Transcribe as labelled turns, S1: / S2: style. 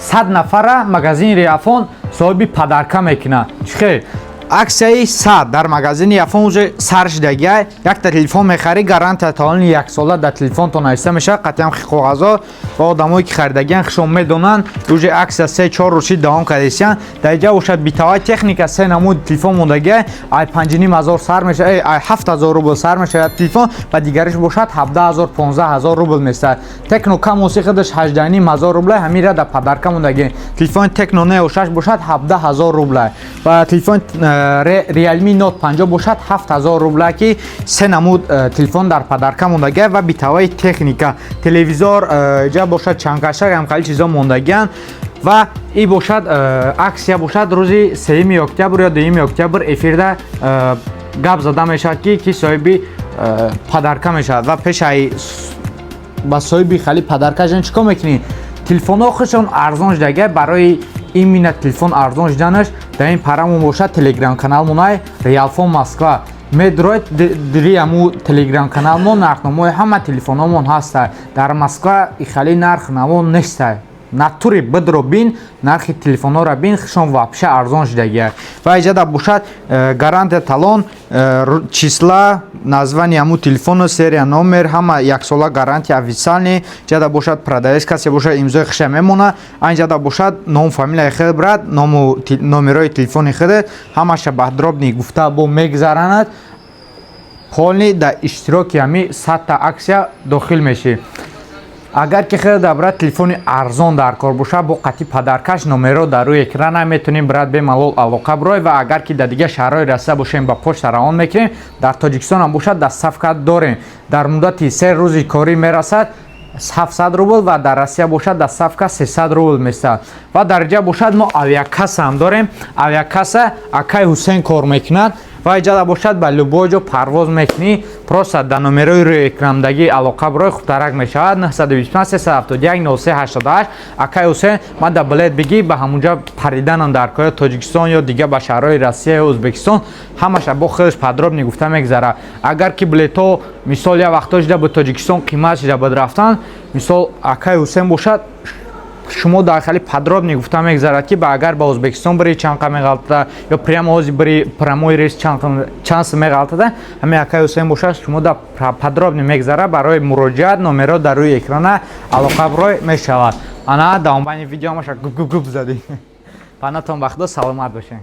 S1: 100 нафара магазини Реалфон соҳиби падарка мекунад. Чӣ аксияи 100 дар магазини Реалфон уже сар шудагия. Як телефон мехарӣ, гарантия талони 1 сола дар телефонтон нависта мешавад. Қатъиан коғазҳо ва одамое ки харидагиян хушон медонанд уже аксия 3-4 рӯзи давом кардааст. Дар ҷо бошад битавай техника се намуди телефон мондагия. Ай 5500 сар мешавад, ай 7000 рубл сар мешавад телефон ва дигариш бошад 17000 15000 рубл мешавад. Техно камоси худаш 18500 рубл ҳамира дар падарка мондагия. Телефон Техно Neo 6 бошад 17000 рубл ва телефон Realme Note 50 бошад 7000 рубл ки се намуд телефон дар падарка мондагия ва битаваи техника. Телевизор ҷа бошад чангкаша ҳам хали чизо мондагиян ва и бошад аксия бошад рӯзи 3 октябр ё 2 октябр эфирда гап зада мешавад ки соҳиби падарка мешавад ва пешаи ба соҳиби хали падарка жан чикор мекунӣ? Телефонҳо худшон арзон шудагия. Барои именно телефон арзон шуданаш дар ин парамон бошад телеграм канал монай Реалфон Москва. Медроид дири аму телеграм канал мон нархномои ҳама телефономон ҳаста. Дар Москва ихали нарх намо неста. Натури бидро бин, нархи телефонҳоро бин, хушон вообще арзон шудагия. Ва иҷада бошад гарантия талон, числа, названи аму телефону, серия номер, ҳама 1 сола гарантия официални. Иҷада бошад продавец касе бошад имзои хуша мемона. Иҷада бошад ном фамилияи худ брат, номерои телефони худ, ҳамаша баҳдробни гуфта бо мегзаранад. Ҳолни дар иштироки ҳами 100 та аксия дохил мешӣ. Агар ки хеле дабра телефони арзон дар кор боша бо қатъи падаркаш номеро дар рӯи экрана метонем брат бемалол алоқа бирой ва агар ки дар дигар шаҳрҳои расида бошем ба почта равон мекунем. Дар Тоҷикистон ҳам бошад доставка дорем. Дар муддати 3 рӯзи корӣ мерасад 700 рубл ва дар Россия бошад доставка 300 рубл месад. Ва дар ҷа бошад мо авиакасса ҳам дорем. Авиакасса акай Ҳусейн кор мекунад ва иҷада бошад ба любой ҷо парвоз мекунӣ. Просто дар номерои рӯи экрандаги алоқа бирой хутарак мешавад 925 371 0388. Акай Ҳусейн ман дар билет бигӣ ба ҳамунҷа париданам дар кори Тоҷикистон ё дигар ба шаҳрҳои Россия ё Ӯзбекистон ҳамаша бо хелеш подробно гуфта мегзара. Агар ки билетҳо мисол як вақтҳо шуда ба Тоҷикистон қимат шуда бад рафтан, мисол акай Ҳусейн бошад шумо дар хали подробно гуфта мегзарад ки агар ба Ӯзбекистон бири чанд қа меғалтада ё прямо ҳозир бири прямой рейс чанд са меғалтада, ҳамин акай Ҳусейн бошад шумо дар подробно мегзара барои муроҷиат номеро дар рӯи экрана алоқа бирой мешавад. Ана давомбани видео маша гуп зади. Панатон ба худо саломат бошед.